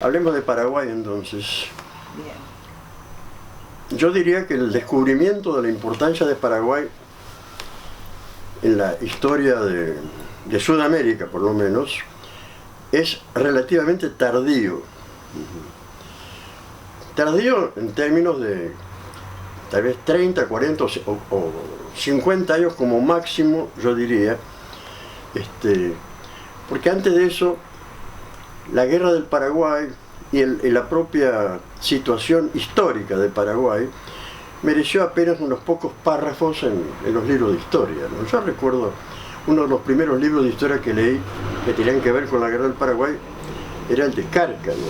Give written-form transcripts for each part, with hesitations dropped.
Hablemos de Paraguay entonces. Bien. Yo diría que el descubrimiento de la importancia de Paraguay en la historia de Sudamérica, por lo menos, es relativamente tardío. Tardío en términos de tal vez 30, 40 o 50 años como máximo, yo diría. Porque antes de eso, la guerra del Paraguay y la propia situación histórica de Paraguay mereció apenas unos pocos párrafos en los libros de historia, ¿no? Yo recuerdo uno de los primeros libros de historia que leí que tenían que ver con la guerra del Paraguay, era el de Cárcano,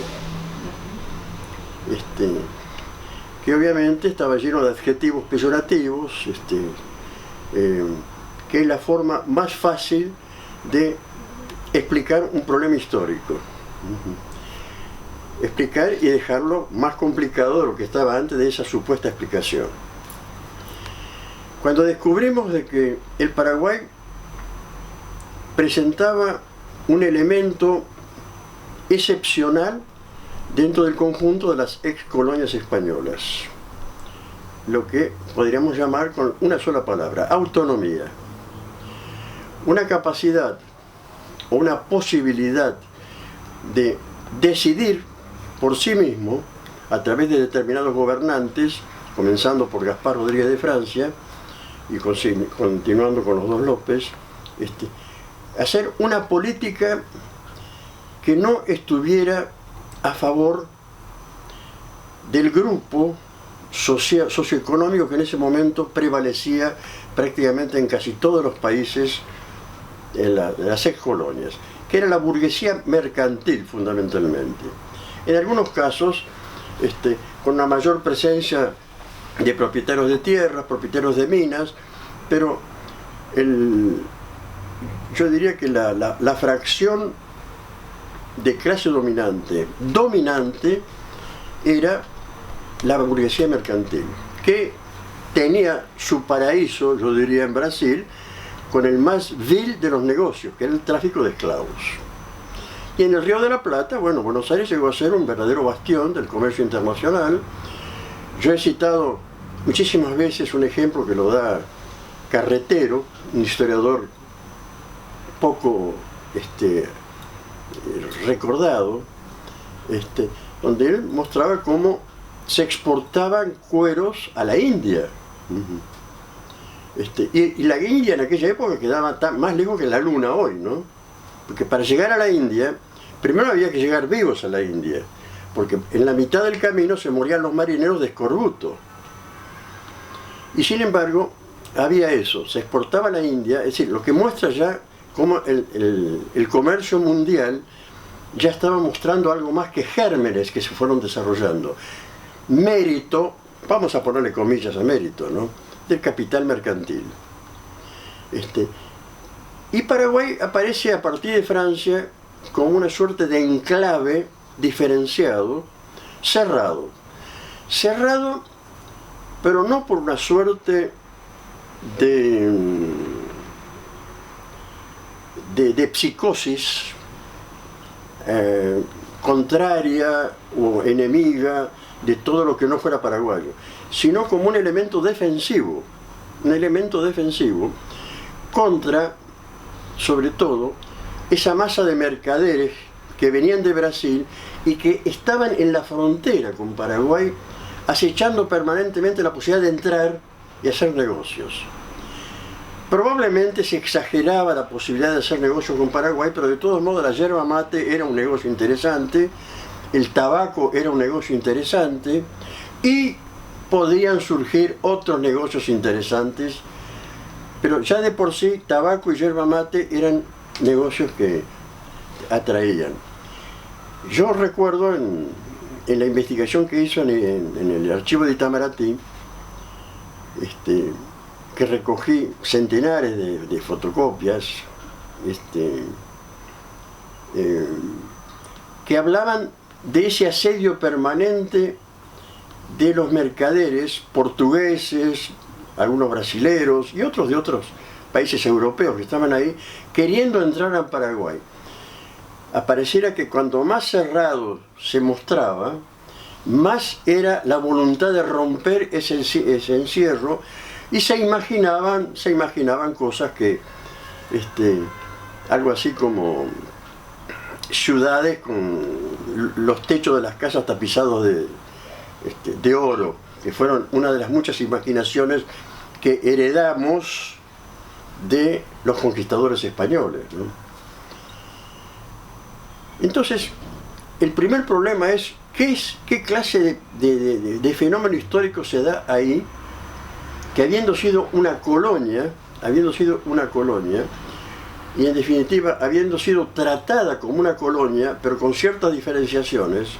que obviamente estaba lleno de adjetivos peyorativos, que es la forma más fácil de explicar un problema histórico. Explicar y dejarlo más complicado de lo que estaba antes de esa supuesta explicación. Cuando descubrimos de que el Paraguay presentaba un elemento excepcional dentro del conjunto de las ex colonias españolas, lo que podríamos llamar con una sola palabra, autonomía. Una capacidad o una posibilidad de decidir por sí mismo, a través de determinados gobernantes, comenzando por Gaspar Rodríguez de Francia y continuando con los dos López, hacer una política que no estuviera a favor del grupo socioeconómico que en ese momento prevalecía prácticamente en casi todos los países de las ex colonias, que era la burguesía mercantil fundamentalmente. En algunos casos, con una mayor presencia de propietarios de tierras, propietarios de minas, pero yo diría que la fracción de clase dominante era la burguesía mercantil, que tenía su paraíso, yo diría, en Brasil, con el más vil de los negocios, que era el tráfico de esclavos. Y en el Río de la Plata, bueno, Buenos Aires llegó a ser un verdadero bastión del comercio internacional. Yo he citado muchísimas veces un ejemplo que lo da Carretero, un historiador poco recordado, donde él mostraba cómo se exportaban cueros a la India. Y la India en aquella época quedaba más lejos que la luna hoy, ¿no? Porque para llegar a la India, primero había que llegar vivos a la India, porque en la mitad del camino se morían los marineros de escorbuto. Y sin embargo, había eso, se exportaba a la India, es decir, lo que muestra ya cómo el comercio mundial ya estaba mostrando algo más que gérmenes que se fueron desarrollando. Mérito, vamos a ponerle comillas a mérito, ¿no?, del capital mercantil. Y Paraguay aparece a partir de Francia como una suerte de enclave diferenciado, cerrado, pero no por una suerte de psicosis contraria o enemiga de todo lo que no fuera paraguayo, sino como un elemento defensivo contra, sobre todo, esa masa de mercaderes que venían de Brasil y que estaban en la frontera con Paraguay, acechando permanentemente la posibilidad de entrar y hacer negocios. Probablemente se exageraba la posibilidad de hacer negocios con Paraguay, pero de todos modos la yerba mate era un negocio interesante, el tabaco era un negocio interesante y podían surgir otros negocios interesantes, pero ya de por sí tabaco y yerba mate eran negocios que atraían. Yo recuerdo en la investigación que hizo en el archivo de Itamaraty, que recogí centenares de fotocopias, que hablaban de ese asedio permanente de los mercaderes portugueses, algunos brasileros y otros de otros países europeos que estaban ahí, queriendo entrar a Paraguay. apareciera que cuanto más cerrado se mostraba, más era la voluntad de romper ese encierro, y se imaginaban cosas que, algo así como ciudades con los techos de las casas tapizados de oro, que fueron una de las muchas imaginaciones que heredamos de los conquistadores españoles, ¿no? Entonces, el primer problema es qué clase de fenómeno histórico se da ahí, que habiendo sido una colonia, y en definitiva habiendo sido tratada como una colonia, pero con ciertas diferenciaciones,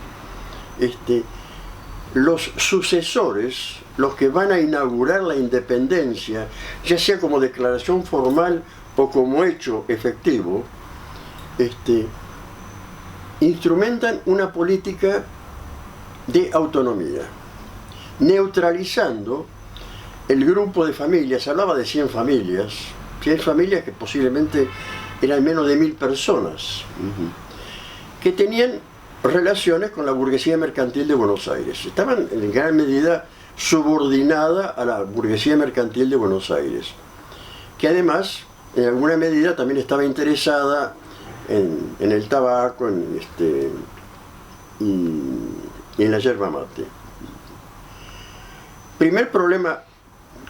los sucesores, los que van a inaugurar la independencia, ya sea como declaración formal o como hecho efectivo, instrumentan una política de autonomía, neutralizando el grupo de familias. Se hablaba de 100 familias que posiblemente eran menos de 1000 personas, que tenían relaciones con la burguesía mercantil de Buenos Aires. Estaban en gran medida subordinada a la burguesía mercantil de Buenos Aires, que además en alguna medida también estaba interesada en el tabaco, y en la yerba mate. Primer problema: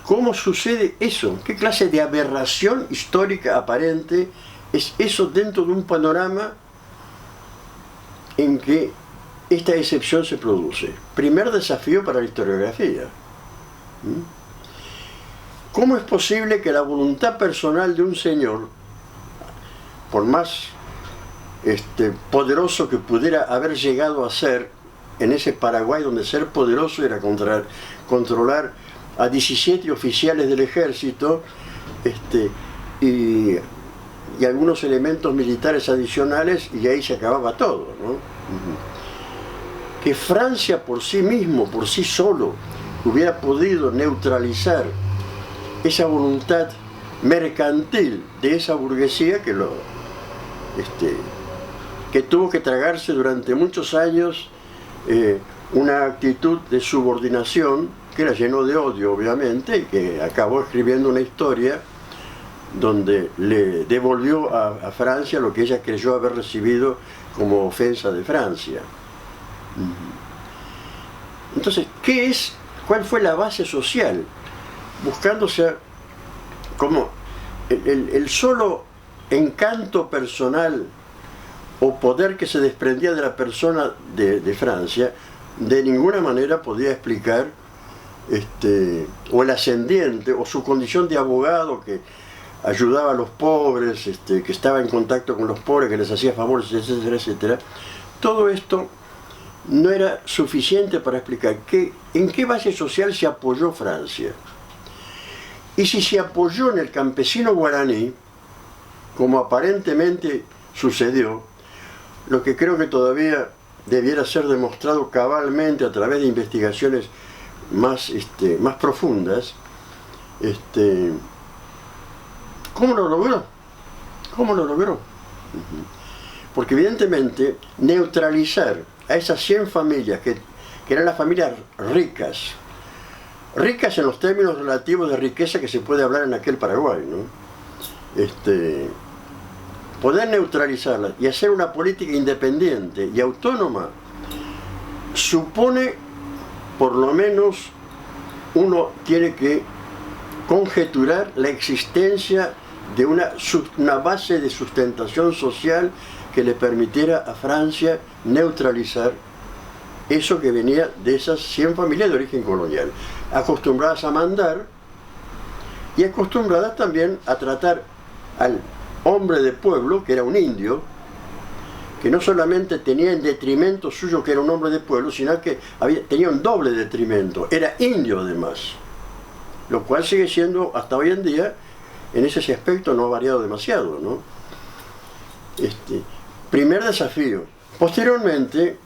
¿cómo sucede eso? ¿Qué clase de aberración histórica aparente es eso dentro de un panorama en que esta excepción se produce? Primer desafío para la historiografía. ¿Cómo es posible que la voluntad personal de un señor, por más poderoso que pudiera haber llegado a ser en ese Paraguay, donde ser poderoso era controlar a 17 oficiales del ejército, y algunos elementos militares adicionales, y ahí se acababa todo, ¿no? Que Francia por sí mismo, por sí solo, hubiera podido neutralizar esa voluntad mercantil de esa burguesía que tuvo que tragarse durante muchos años una actitud de subordinación que la llenó de odio, obviamente, y que acabó escribiendo una historia donde le devolvió a Francia lo que ella creyó haber recibido como ofensa de Francia. Entonces, ¿cuál fue la base social? Buscándose como el solo encanto personal o poder que se desprendía de la persona de Francia, de ninguna manera podía explicar o el ascendiente, o su condición de abogado que ayudaba a los pobres, que estaba en contacto con los pobres, que les hacía favores, etcétera, etcétera. Todo esto no era suficiente para explicar en qué base social se apoyó Francia. Y si se apoyó en el campesino guaraní, como aparentemente sucedió, lo que creo que todavía debiera ser demostrado cabalmente a través de investigaciones más profundas, ¿cómo lo logró? ¿Cómo lo logró? Porque evidentemente neutralizar a esas 100 familias que eran las familias ricas en los términos relativos de riqueza que se puede hablar en aquel Paraguay, ¿no? Poder neutralizarlas y hacer una política independiente y autónoma supone, por lo menos, uno tiene que conjeturar la existencia de una base de sustentación social que le permitiera a Francia neutralizar eso que venía de esas 100 familias de origen colonial, acostumbradas a mandar y acostumbradas también a tratar al hombre de pueblo, que era un indio, que no solamente tenía en detrimento suyo que era un hombre de pueblo, sino que tenía un doble detrimento, era indio además, lo cual sigue siendo hasta hoy en día, en ese aspecto no ha variado demasiado, ¿no? Primer desafío. Posteriormente,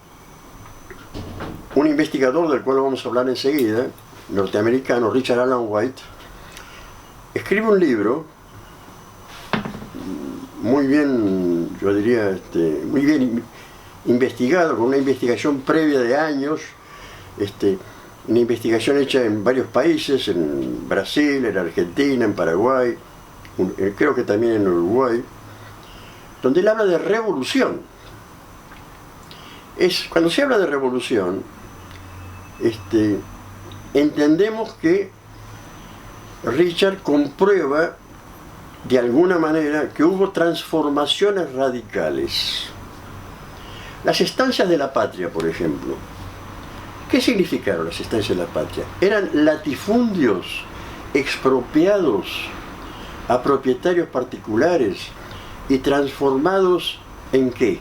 un investigador del cual vamos a hablar enseguida, norteamericano, Richard Alan White, escribe un libro muy bien, yo diría, muy bien investigado, con una investigación previa de años, una investigación hecha en varios países, en Brasil, en Argentina, en Paraguay, creo que también en Uruguay, donde él habla de revolución. Cuando se habla de revolución, entendemos que Richard comprueba de alguna manera que hubo transformaciones radicales. Las estancias de la patria, por ejemplo. ¿Qué significaron las estancias de la patria? Eran latifundios expropiados a propietarios particulares y transformados ¿en qué?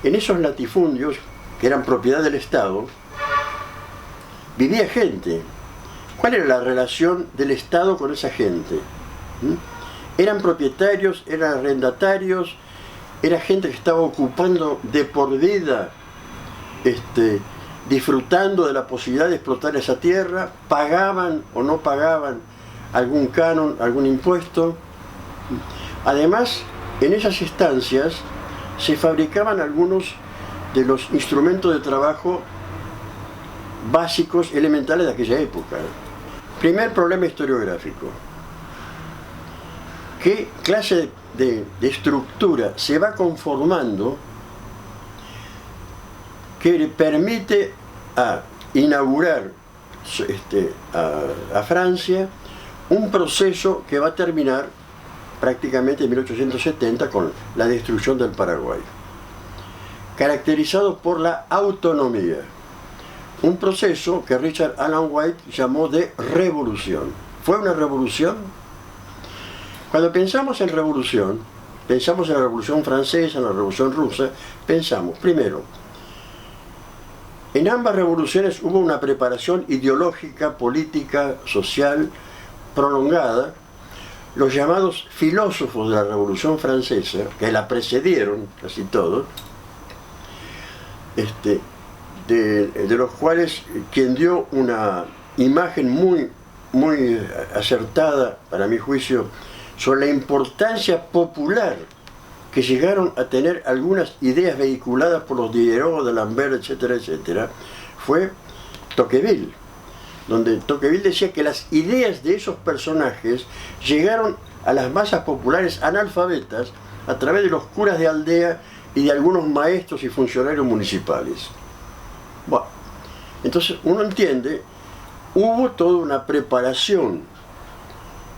En esos latifundios, que eran propiedad del Estado, vivía gente. ¿Cuál era la relación del Estado con esa gente? Eran propietarios, eran arrendatarios, era gente que estaba ocupando de por vida, disfrutando de la posibilidad de explotar esa tierra, pagaban o no pagaban algún canon, algún impuesto. Además, en esas estancias se fabricaban algunos de los instrumentos de trabajo básicos, elementales de aquella época. Primer problema historiográfico. ¿Qué clase de estructura se va conformando que le permite inaugurar a Francia un proceso que va a terminar prácticamente en 1870 con la destrucción del Paraguay, caracterizado por la autonomía? Un proceso que Richard Alan White llamó de revolución. ¿Fue una revolución? Cuando pensamos en revolución, pensamos en la Revolución Francesa, en la Revolución Rusa, pensamos, primero, en ambas revoluciones hubo una preparación ideológica, política, social, prolongada. Los llamados filósofos de la Revolución Francesa, que la precedieron casi todos, de los cuales quien dio una imagen muy acertada, para mi juicio, sobre la importancia popular que llegaron a tener algunas ideas vehiculadas por los Diderot, d'Alembert, etcétera, etcétera, fue Tocqueville, donde Tocqueville decía que las ideas de esos personajes llegaron a las masas populares analfabetas a través de los curas de aldea y de algunos maestros y funcionarios municipales. Bueno, entonces uno entiende, hubo toda una preparación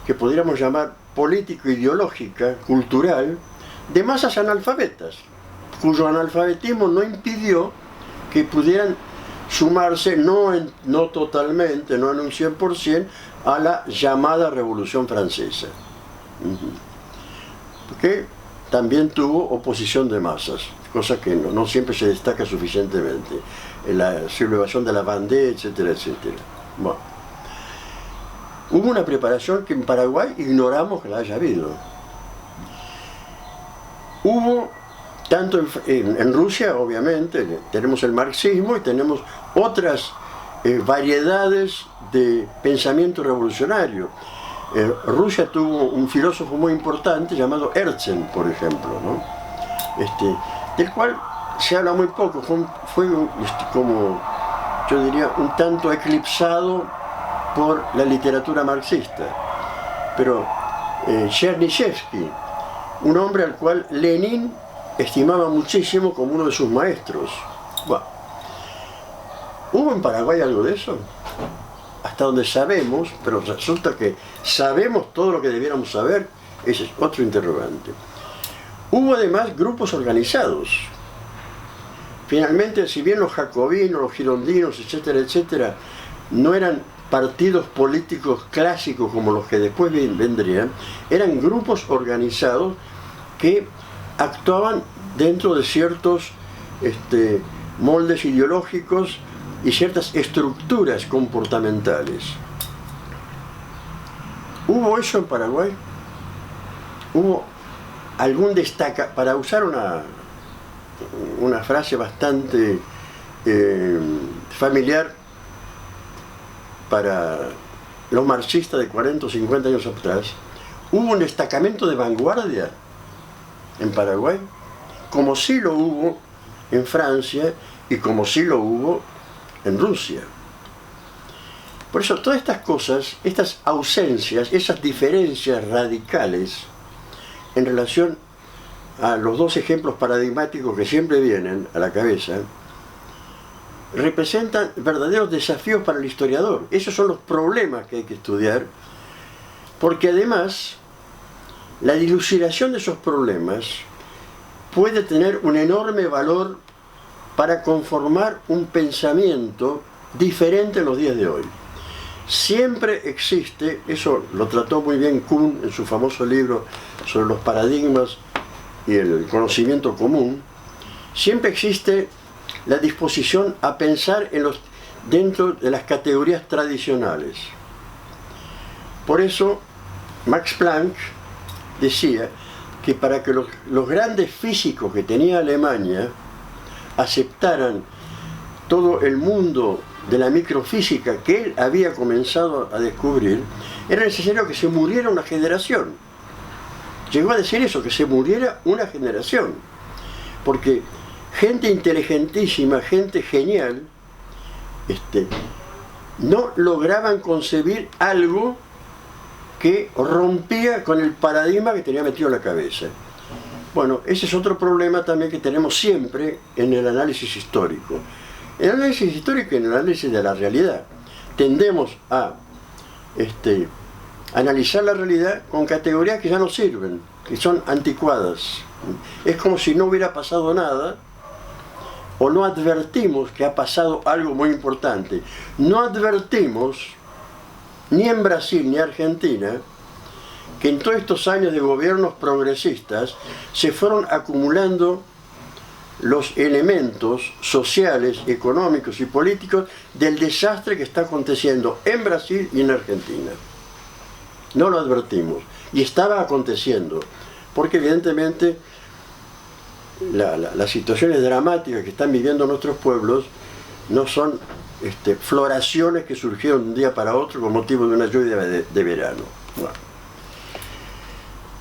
que podríamos llamar político-ideológica, cultural, de masas analfabetas, cuyo analfabetismo no impidió que pudieran sumarse, no totalmente, no en un 100%, a la llamada Revolución Francesa. Porque también tuvo oposición de masas, cosa que no siempre se destaca suficientemente. La sublevación de la Vendée, etcétera, etcétera. Bueno. Hubo una preparación que en Paraguay ignoramos que la haya habido. Hubo, tanto en Rusia, obviamente, tenemos el marxismo y tenemos otras variedades de pensamiento revolucionario. Rusia tuvo un filósofo muy importante llamado Herzen, por ejemplo, ¿no? Del cual se habla muy poco, fue como, yo diría, un tanto eclipsado por la literatura marxista. Pero Chernyshevsky, un hombre al cual Lenin estimaba muchísimo como uno de sus maestros. Bueno, ¿hubo en Paraguay algo de eso? Hasta donde sabemos, pero resulta que sabemos todo lo que debiéramos saber, ese es otro interrogante. Hubo además grupos organizados. Finalmente, si bien los jacobinos, los girondinos, etcétera, etcétera, no eran partidos políticos clásicos como los que después vendrían, eran grupos organizados que actuaban dentro de ciertos moldes ideológicos y ciertas estructuras comportamentales. ¿Hubo eso en Paraguay? ¿Hubo algún destaca, para usar una frase bastante familiar para los marxistas de 40 o 50 años atrás, ¿Hubo un destacamento de vanguardia en Paraguay? Como sí lo hubo en Francia y como sí lo hubo en Rusia. Por eso todas estas cosas, estas ausencias, esas diferencias radicales en relación a los dos ejemplos paradigmáticos que siempre vienen a la cabeza, representan verdaderos desafíos para el historiador. Esos son los problemas que hay que estudiar, porque además la dilucidación de esos problemas puede tener un enorme valor para conformar un pensamiento diferente en los días de hoy. Siempre existe, eso lo trató muy bien Kuhn en su famoso libro sobre los paradigmas y el conocimiento común, siempre existe la disposición a pensar dentro de las categorías tradicionales. Por eso Max Planck decía que para que los grandes físicos que tenía Alemania aceptaran todo el mundo de la microfísica que él había comenzado a descubrir, era necesario que se muriera una generación. Llegó a decir eso, que se muriera una generación. Porque gente inteligentísima, gente genial, no lograban concebir algo que rompía con el paradigma que tenía metido en la cabeza. Bueno, ese es otro problema también que tenemos siempre en el análisis histórico. En el análisis histórico y en el análisis de la realidad, tendemos a analizar la realidad con categorías que ya no sirven, que son anticuadas. Es como si no hubiera pasado nada, o no advertimos que ha pasado algo muy importante. No advertimos, ni en Brasil ni Argentina, que en todos estos años de gobiernos progresistas se fueron acumulando los elementos sociales, económicos y políticos del desastre que está aconteciendo en Brasil y en Argentina. No lo advertimos. Y estaba aconteciendo, porque evidentemente las situaciones dramáticas que están viviendo nuestros pueblos no son floraciones que surgieron de un día para otro con motivo de una lluvia de verano. Bueno.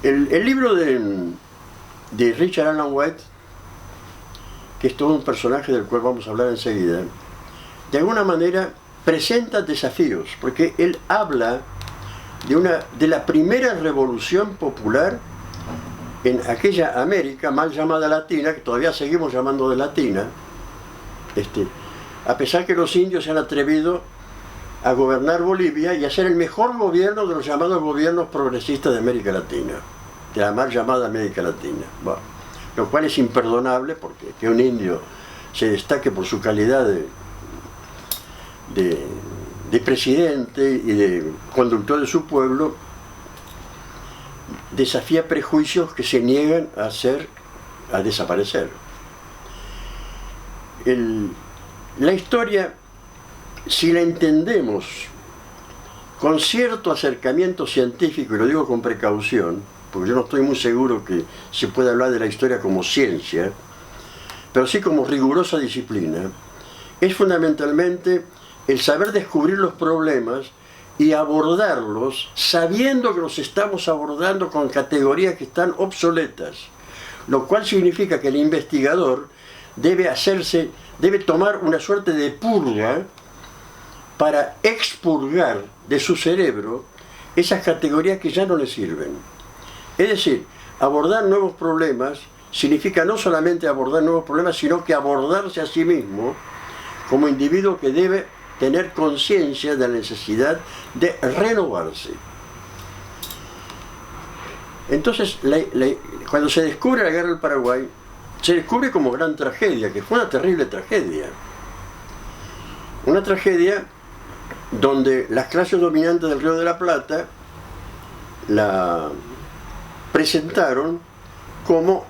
El libro de Richard Alan White, que es todo un personaje del cual vamos a hablar enseguida, de alguna manera presenta desafíos, porque él habla de la primera revolución popular en aquella América mal llamada latina, que todavía seguimos llamando de latina, a pesar que los indios se han atrevido a gobernar Bolivia y a ser el mejor gobierno de los llamados gobiernos progresistas de América Latina, de la mal llamada América Latina. Bueno, lo cual es imperdonable, porque que un indio se destaque por su calidad de presidente y de conductor de su pueblo desafía prejuicios que se niegan a desaparecer. La historia, si la entendemos con cierto acercamiento científico, y lo digo con precaución, porque yo no estoy muy seguro que se pueda hablar de la historia como ciencia, pero sí como rigurosa disciplina, es fundamentalmente el saber descubrir los problemas y abordarlos sabiendo que los estamos abordando con categorías que están obsoletas, lo cual significa que el investigador debe tomar una suerte de purga para expurgar de su cerebro esas categorías que ya no le sirven. Es decir, abordar nuevos problemas significa no solamente abordar nuevos problemas, sino que abordarse a sí mismo como individuo que debe tener conciencia de la necesidad de renovarse. Entonces, cuando se descubre la guerra del Paraguay, se descubre como gran tragedia, que fue una terrible tragedia. Una tragedia donde las clases dominantes del Río de la Plata la presentaron como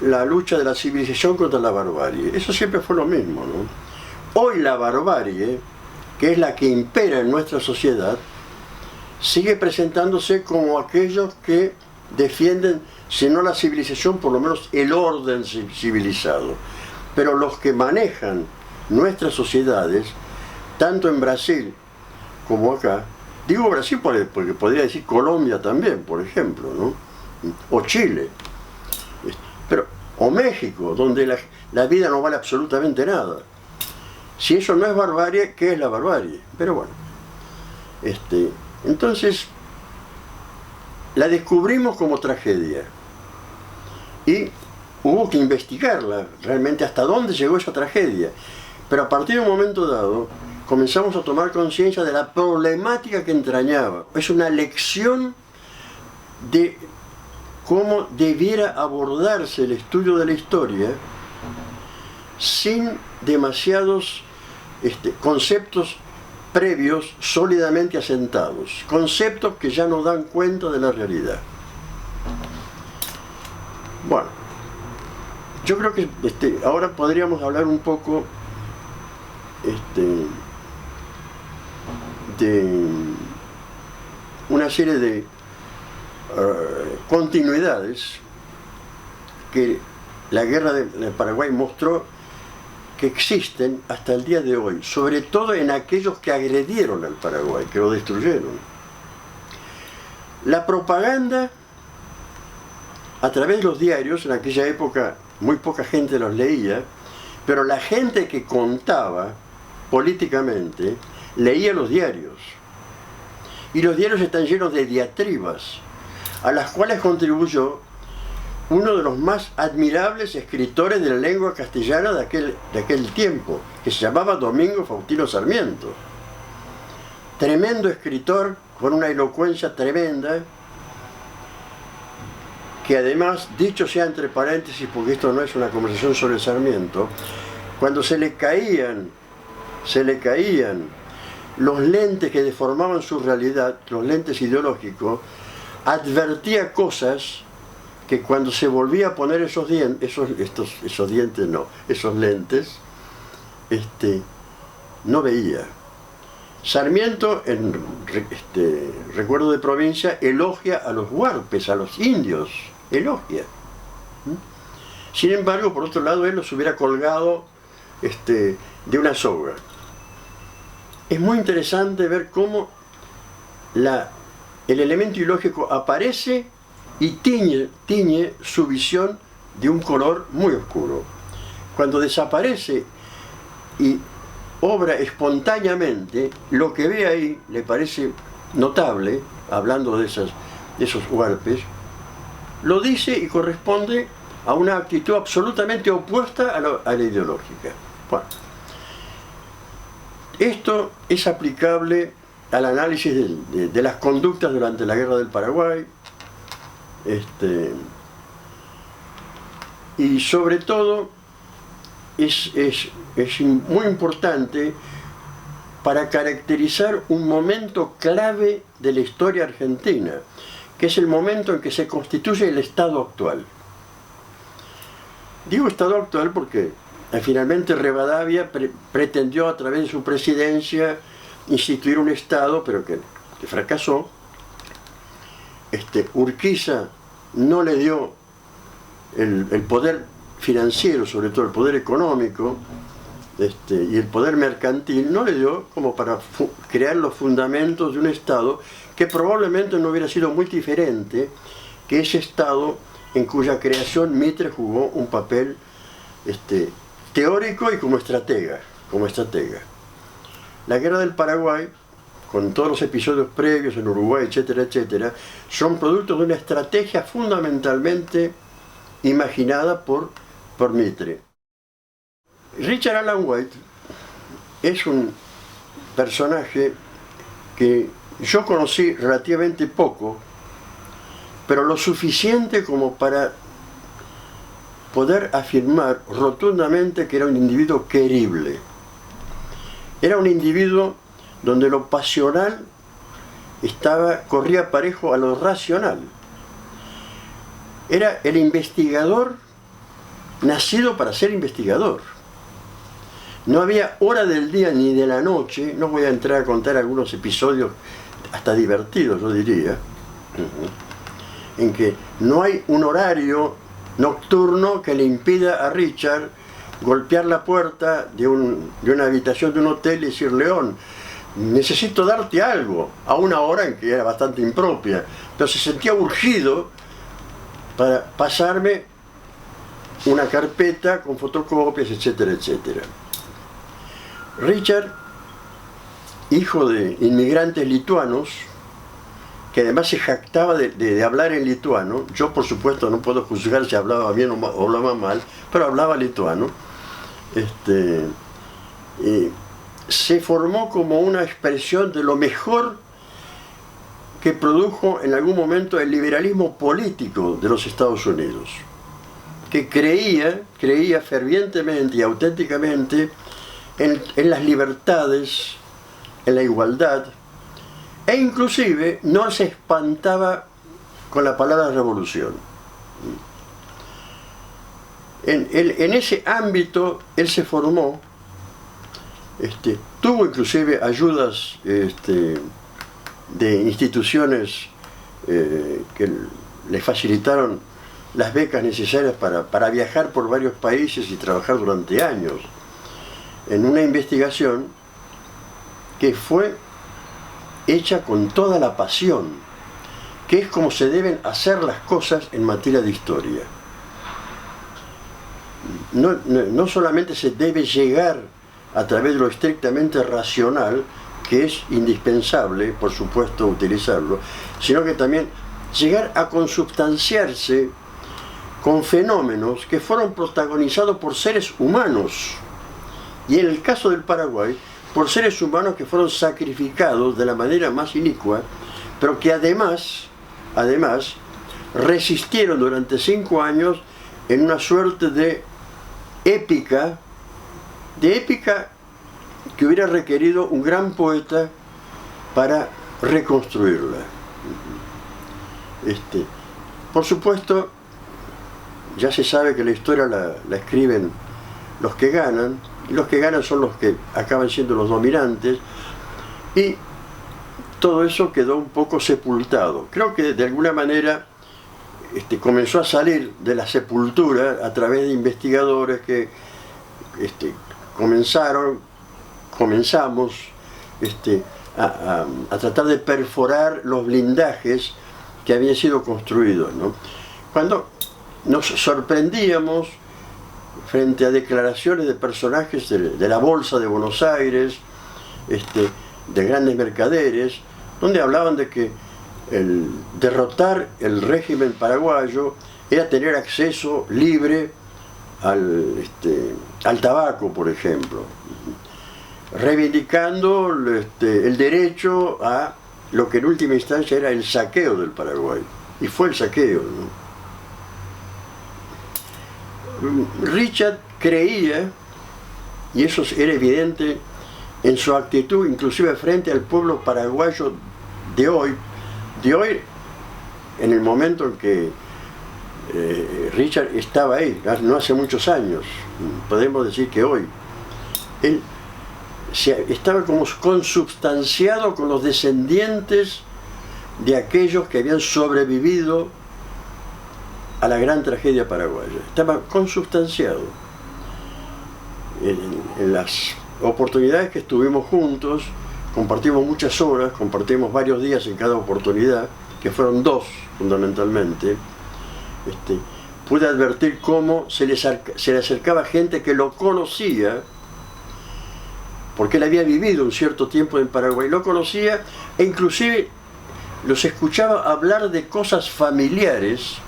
la lucha de la civilización contra la barbarie. Eso siempre fue lo mismo, ¿no? Hoy la barbarie, que es la que impera en nuestra sociedad, sigue presentándose como aquellos que defienden, si no la civilización, por lo menos el orden civilizado. Pero los que manejan nuestras sociedades, tanto en Brasil como acá, Digo Brasil porque podría decir Colombia también, por ejemplo, ¿no? O Chile, pero, o México, donde la vida no vale absolutamente nada. Si eso no es barbarie, ¿qué es la barbarie? Pero bueno, entonces la descubrimos como tragedia y hubo que investigarla realmente hasta dónde llegó esa tragedia. Pero a partir de un momento dado comenzamos a tomar conciencia de la problemática que entrañaba. Es una lección de cómo debiera abordarse el estudio de la historia sin demasiados conceptos previos sólidamente asentados, conceptos que ya no dan cuenta de la realidad. Bueno, yo creo que ahora podríamos hablar un poco de una serie de continuidades que la guerra del Paraguay mostró que existen hasta el día de hoy, sobre todo en aquellos que agredieron al Paraguay, que lo destruyeron. La propaganda a través de los diarios, en aquella época muy poca gente los leía, pero la gente que contaba políticamente leía los diarios. Y los diarios están llenos de diatribas, a las cuales contribuyó uno de los más admirables escritores de la lengua castellana de aquel tiempo, que se llamaba Domingo Faustino Sarmiento. Tremendo escritor, con una elocuencia tremenda, que además, dicho sea entre paréntesis, porque esto no es una conversación sobre Sarmiento, cuando se le caían los lentes que deformaban su realidad, los lentes ideológicos, advertía cosas que cuando se volvía a poner esos lentes, no veía. Sarmiento, en Recuerdo de Provincia, elogia a los huarpes, a los indios, elogia. Sin embargo, por otro lado, él los hubiera colgado de una soga. Es muy interesante ver cómo el elemento ilógico aparece y tiñe su visión de un color muy oscuro. Cuando desaparece y obra espontáneamente, lo que ve ahí le parece notable, hablando de esos huarpes, lo dice y corresponde a una actitud absolutamente opuesta a la ideológica. Bueno, esto es aplicable al análisis de las conductas durante la Guerra del Paraguay, y sobre todo es muy importante para caracterizar un momento clave de la historia argentina, que es el momento en que se constituye el Estado actual. Digo Estado actual porque finalmente Rivadavia pretendió a través de su presidencia instituir un Estado, pero que fracasó. Urquiza no le dio el poder financiero, sobre todo el poder económico, y el poder mercantil, no le dio como para crear los fundamentos de un Estado que probablemente no hubiera sido muy diferente que ese Estado en cuya creación Mitre jugó un papel teórico y como estratega. La Guerra del Paraguay, con todos los episodios previos en Uruguay, etcétera, etcétera, son productos de una estrategia fundamentalmente imaginada por Mitre. Richard Alan White es un personaje que yo conocí relativamente poco, pero lo suficiente como para poder afirmar rotundamente que era un individuo querible. Era un individuo donde lo pasional corría parejo a lo racional. Era el investigador nacido para ser investigador. No había hora del día ni de la noche, no voy a entrar a contar algunos episodios hasta divertidos, yo diría, en que no hay un horario nocturno que le impida a Richard golpear la puerta de una habitación de un hotel y decir: León, necesito darte algo, a una hora en que era bastante impropia, pero se sentía urgido para pasarme una carpeta con fotocopias, etcétera, etcétera. Richard, hijo de inmigrantes lituanos, que además se jactaba de hablar en lituano. Yo, por supuesto, no puedo juzgar si hablaba bien o hablaba mal, pero hablaba lituano. Se formó como una expresión de lo mejor que produjo en algún momento el liberalismo político de los Estados Unidos, que creía fervientemente y auténticamente en las libertades, en la igualdad, e inclusive no se espantaba con la palabra revolución. En ese ámbito él se formó, tuvo inclusive ayudas de instituciones que le facilitaron las becas necesarias para viajar por varios países y trabajar durante años en una investigación que fue hecha con toda la pasión, que es como se deben hacer las cosas en materia de historia. No solamente se debe llegar a través de lo estrictamente racional, que es indispensable, por supuesto, utilizarlo, sino que también llegar a consubstanciarse con fenómenos que fueron protagonizados por seres humanos, y en el caso del Paraguay, por seres humanos que fueron sacrificados de la manera más inicua, pero que además resistieron durante 5 años en una suerte de épica que hubiera requerido un gran poeta para reconstruirla. Por supuesto, ya se sabe que la historia la escriben los que ganan, y los que ganan son los que acaban siendo los dominantes, y todo eso quedó un poco sepultado. Creo que de alguna manera comenzó a salir de la sepultura a través de investigadores que comenzamos a tratar de perforar los blindajes que habían sido construidos, ¿no? Cuando nos sorprendíamos frente a declaraciones de personajes de la Bolsa de Buenos Aires, de grandes mercaderes, donde hablaban de que derrotar el régimen paraguayo era tener acceso libre al tabaco, por ejemplo, reivindicando el derecho a lo que en última instancia era el saqueo del Paraguay, y fue el saqueo, ¿no? Richard creía, y eso era evidente en su actitud, inclusive frente al pueblo paraguayo de hoy, en el momento en que Richard estaba ahí, no hace muchos años, podemos decir que hoy, él estaba como consubstanciado con los descendientes de aquellos que habían sobrevivido a la gran tragedia paraguaya. Estaba consubstanciado. En las oportunidades que estuvimos juntos, compartimos muchas horas, compartimos varios días en cada oportunidad, que fueron 2 fundamentalmente. Pude advertir cómo se le acercaba gente que lo conocía, porque él había vivido un cierto tiempo en Paraguay, lo conocía, e inclusive los escuchaba hablar de cosas familiares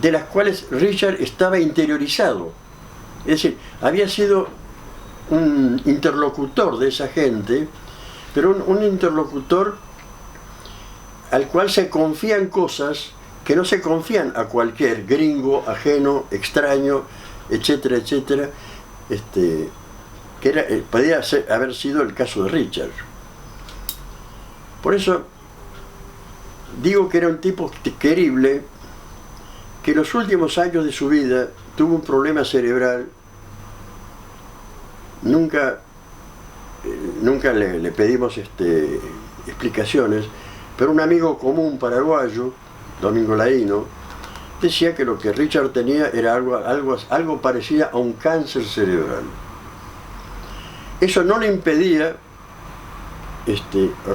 de las cuales Richard estaba interiorizado. Es decir, había sido un interlocutor de esa gente, pero un interlocutor al cual se confían cosas que no se confían a cualquier gringo, ajeno, extraño, etcétera, etcétera, que podía haber sido el caso de Richard. Por eso digo que era un tipo querible, que en los últimos años de su vida tuvo un problema cerebral. Nunca le pedimos explicaciones, pero un amigo común paraguayo, Domingo Laíno, decía que lo que Richard tenía era algo parecido a un cáncer cerebral. Eso no le impedía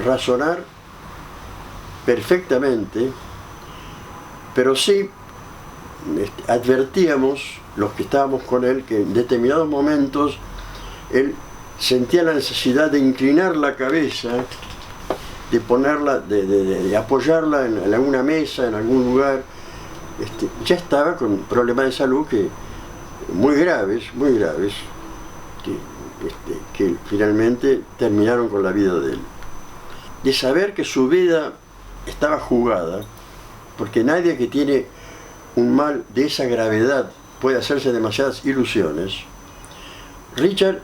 razonar perfectamente, pero sí advertíamos, los que estábamos con él, que en determinados momentos él sentía la necesidad de inclinar la cabeza, de ponerla, de apoyarla en alguna mesa, en algún lugar. Ya estaba con problemas de salud muy graves, que finalmente terminaron con la vida de él. De saber que su vida estaba jugada, porque nadie que tiene un mal de esa gravedad puede hacerse demasiadas ilusiones. Richard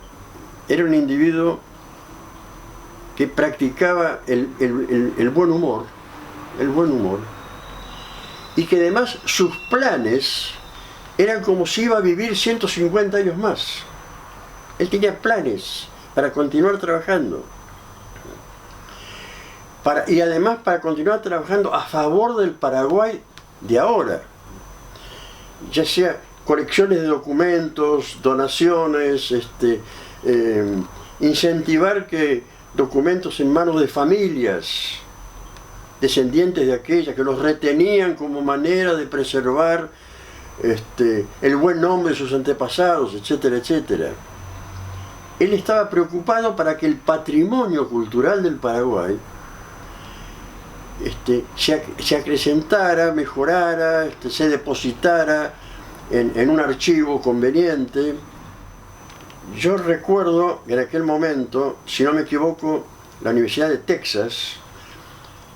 era un individuo que practicaba el buen humor, y que además sus planes eran como si iba a vivir 150 años más. Él tenía planes para continuar trabajando. Y además para continuar trabajando a favor del Paraguay de ahora. Ya sea colecciones de documentos, donaciones, incentivar que documentos en manos de familias descendientes de aquellas que los retenían como manera de preservar el buen nombre de sus antepasados, etcétera, etcétera. Él estaba preocupado para que el patrimonio cultural del Paraguay se acrecentara, mejorara, se depositara en un archivo conveniente. Yo recuerdo que en aquel momento, si no me equivoco, la Universidad de Texas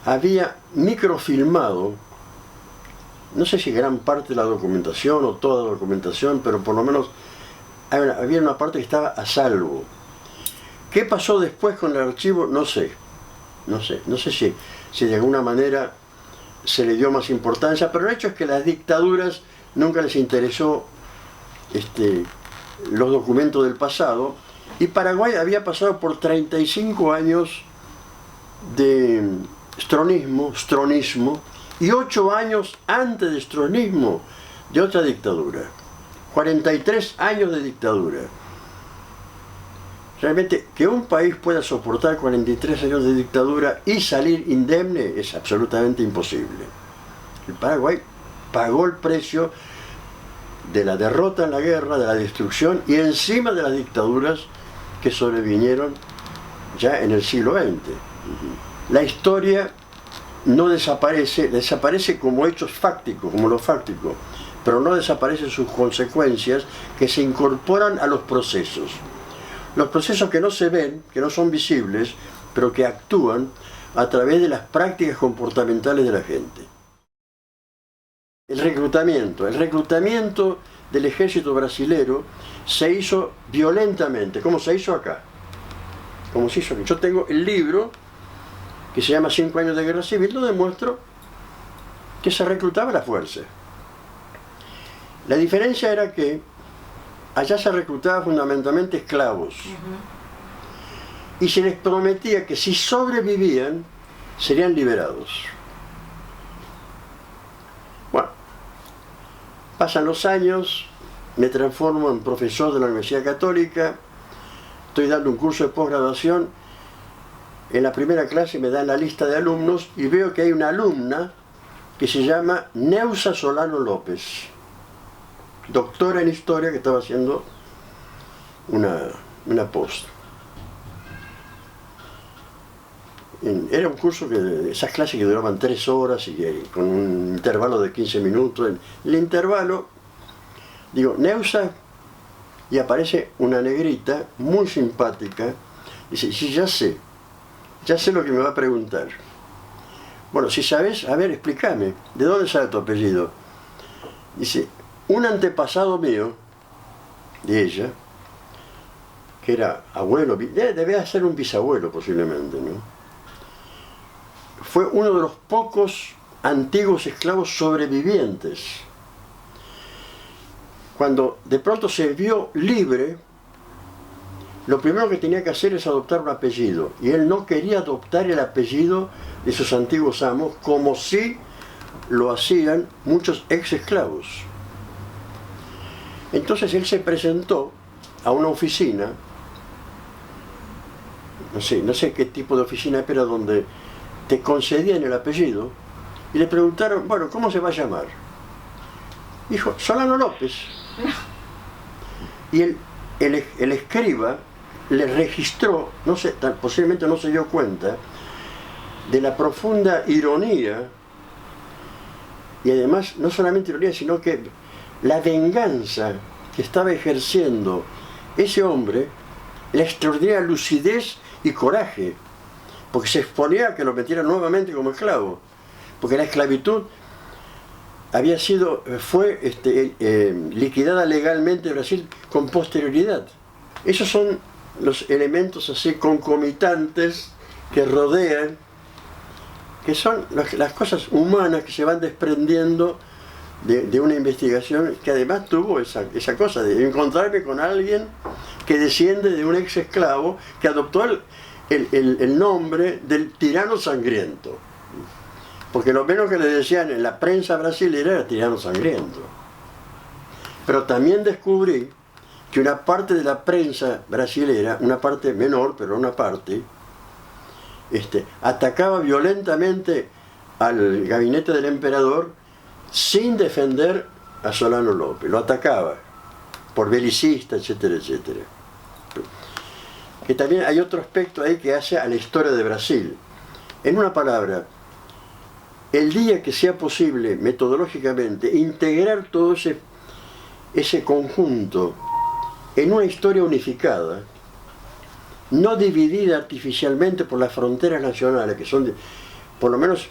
había microfilmado, no sé si gran parte de la documentación o toda la documentación, pero por lo menos había una parte que estaba a salvo. ¿Qué pasó después con el archivo? No sé si de alguna manera se le dio más importancia, pero el hecho es que a las dictaduras nunca les interesó los documentos del pasado, y Paraguay había pasado por 35 años de stronismo, y 8 años antes de stronismo de otra dictadura. 43 años de dictadura. Realmente, que un país pueda soportar 43 años de dictadura y salir indemne es absolutamente imposible. El Paraguay pagó el precio de la derrota en la guerra, de la destrucción y encima de las dictaduras que sobrevinieron ya en el siglo XX. La historia no desaparece como hechos fácticos, como lo fáctico, pero no desaparecen sus consecuencias que se incorporan a los procesos. Los procesos que no se ven, que no son visibles, pero que actúan a través de las prácticas comportamentales de la gente. El reclutamiento del ejército brasilero se hizo violentamente, como se hizo acá. Yo tengo el libro que se llama 5 años de guerra civil, donde muestro que se reclutaba a la fuerza. La diferencia era que allá se reclutaba fundamentalmente esclavos. Y se les prometía que si sobrevivían, serían liberados. Bueno, pasan los años, me transformo en profesor de la Universidad Católica, estoy dando un curso de posgraduación. En la primera clase me dan la lista de alumnos y veo que hay una alumna que se llama Neusa Solano López, doctora en historia, que estaba haciendo una post. Era un curso esas clases que duraban 3 horas y con un intervalo de 15 minutos. En el intervalo digo, Neusa, y aparece una negrita muy simpática. Dice, sí, ya sé lo que me va a preguntar. Bueno, si sabes, a ver, explícame, ¿de dónde sale tu apellido? Dice, un antepasado mío, de ella, que era abuelo, debía ser un bisabuelo posiblemente, ¿no? Fue uno de los pocos antiguos esclavos sobrevivientes. Cuando de pronto se vio libre, lo primero que tenía que hacer es adoptar un apellido. Y él no quería adoptar el apellido de sus antiguos amos, como si lo hacían muchos ex esclavos. Entonces él se presentó a una oficina no sé qué tipo de oficina, pero donde te concedían el apellido y le preguntaron, bueno, ¿cómo se va a llamar? Dijo, Solano López. Y el escriba le registró, no sé, posiblemente no se dio cuenta, de la profunda ironía, y además no solamente ironía, sino que la venganza que estaba ejerciendo ese hombre, la extraordinaria lucidez y coraje, porque se exponía a que lo metieran nuevamente como esclavo, porque la esclavitud fue liquidada legalmente en Brasil con posterioridad. Esos son los elementos así concomitantes que rodean, que son las cosas humanas que se van desprendiendo de una investigación que además tuvo esa cosa de encontrarme con alguien que desciende de un ex esclavo que adoptó el nombre del tirano sangriento. Porque lo menos que le decían en la prensa brasileña era tirano sangriento. Pero también descubrí que una parte de la prensa brasilera, una parte menor, pero una parte, atacaba violentamente al gabinete del emperador sin defender a Solano López. Lo atacaba por belicista, etcétera, etcétera. Que también hay otro aspecto ahí que hace a la historia de Brasil. En una palabra, el día que sea posible metodológicamente integrar todo ese conjunto en una historia unificada, no dividida artificialmente por las fronteras nacionales, que son, por lo menos,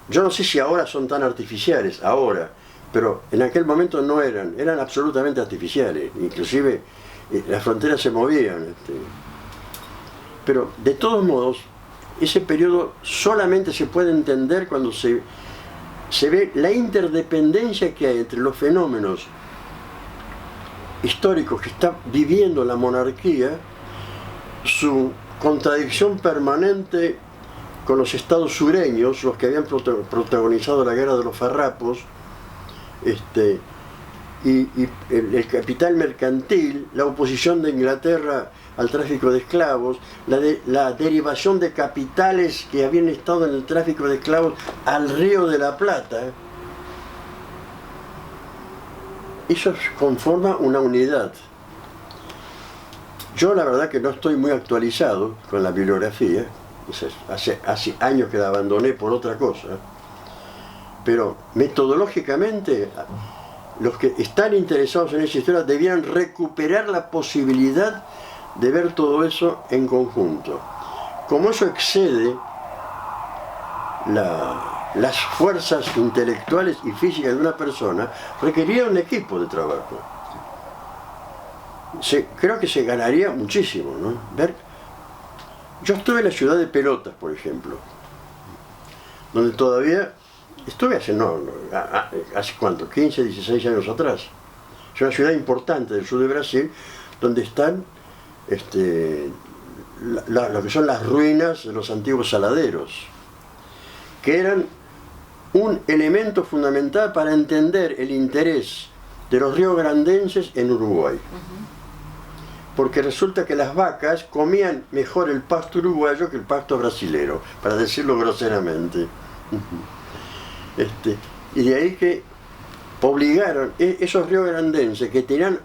yo no sé si ahora son tan artificiales, ahora, pero en aquel momento no eran absolutamente artificiales, inclusive las fronteras se movían. Pero de todos modos, ese periodo solamente se puede entender cuando se ve la interdependencia que hay entre los fenómenos históricos que está viviendo la monarquía, su contradicción permanente con los estados sureños, los que habían protagonizado la guerra de los farrapos, y el capital mercantil, la oposición de Inglaterra al tráfico de esclavos, la derivación de capitales que habían estado en el tráfico de esclavos al Río de la Plata. Eso conforma una unidad. Yo la verdad que no estoy muy actualizado con la bibliografía, hace años que la abandoné por otra cosa, pero metodológicamente los que están interesados en esa historia debían recuperar la posibilidad de ver todo eso en conjunto. Como eso excede las fuerzas intelectuales y físicas de una persona, requería un equipo de trabajo. Creo que se ganaría muchísimo, ¿no? Yo estuve en la ciudad de Pelotas, por ejemplo, donde todavía estuve hace cuánto, 15, 16 años atrás. Es una ciudad importante del sur de Brasil, donde están lo que son las ruinas de los antiguos saladeros, que eran un elemento fundamental para entender el interés de los riograndenses en Uruguay. Porque resulta que las vacas comían mejor el pasto uruguayo que el pasto brasilero, para decirlo groseramente. Y de ahí que obligaron esos riograndenses que tenían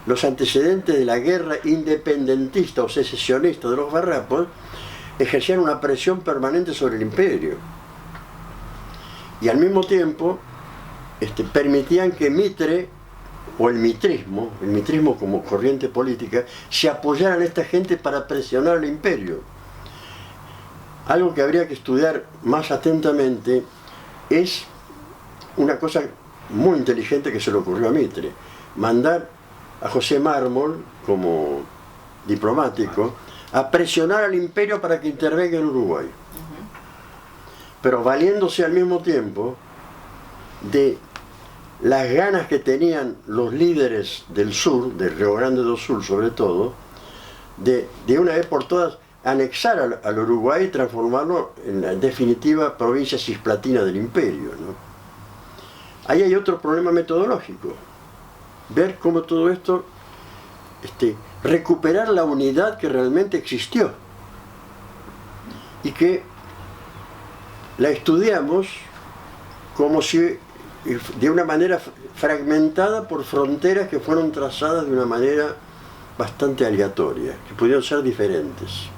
los antecedentes de la guerra independentista o secesionista de los farrapos, ejercían una presión permanente sobre el imperio. Y al mismo tiempo permitían que Mitre, o el mitrismo como corriente política, se apoyaran a esta gente para presionar al imperio. Algo que habría que estudiar más atentamente es una cosa muy inteligente que se le ocurrió a Mitre: mandar a José Mármol, como diplomático, a presionar al imperio para que intervenga en Uruguay, pero valiéndose al mismo tiempo de las ganas que tenían los líderes del sur, del Río Grande do Sul sobre todo, de una vez por todas anexar al Uruguay y transformarlo en la definitiva provincia cisplatina del imperio, ¿no? Ahí hay otro problema metodológico: ver cómo todo esto recuperar la unidad que realmente existió y que la estudiamos como si de una manera fragmentada por fronteras que fueron trazadas de una manera bastante aleatoria, que pudieron ser diferentes.